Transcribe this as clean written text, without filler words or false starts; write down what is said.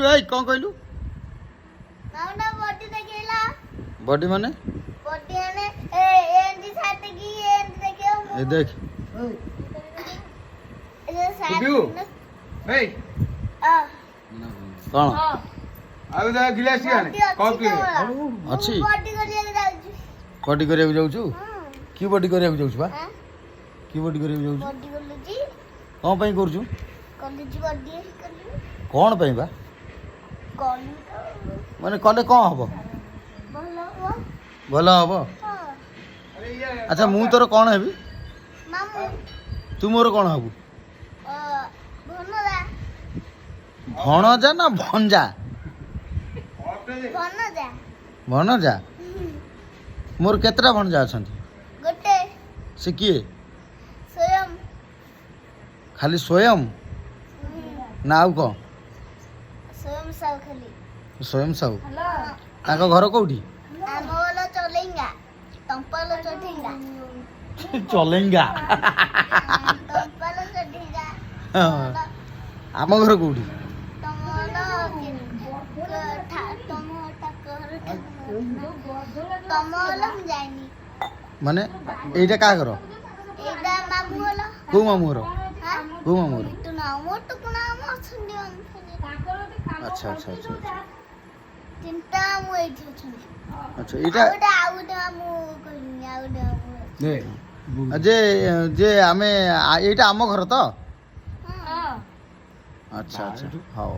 भाई कौन कहलु नाउना बॉडी देखिला बॉडी माने ने एंडी साथ की एंड देखियो ये देख ये साथ सुबियो ए आ कौन आउ दा गिलास आने कप ले अच्छी बॉडी कर जाउछु बॉडी करिया जाउछु हां की बॉडी करिया जाउछु बा हां की बॉडी करिया जाउछु बॉडी कर लुची कौन पई करछु कॉलेज बॉडी कर लु कौन पई बा कॉलेज माने कले कौन हबो भलो हो भलो हबो हां अरे ये अच्छा मु तोर कौन हेबी मामू तू मोर कौन हबु भनदा भणजा ना भंजा कप ले भनदा भणजा मोर केतरा भणजा अछंती गोटे से किए स्वयं खाली स्वयं ना आउ को स्वयं सब खाली स्वयं साहू हेलो ताको घर कोठी आम वाला चलेंगा तंपल चढ़ेगा चलेंगा तंपल चढ़ेगा आम घर कोठी माने एटा का घर को मामू घर को मामू घर अच्छा अच्छा अच्छा अच्छा एटा दे जे जे आमे एटा आम घर तो अच्छा अच्छा हां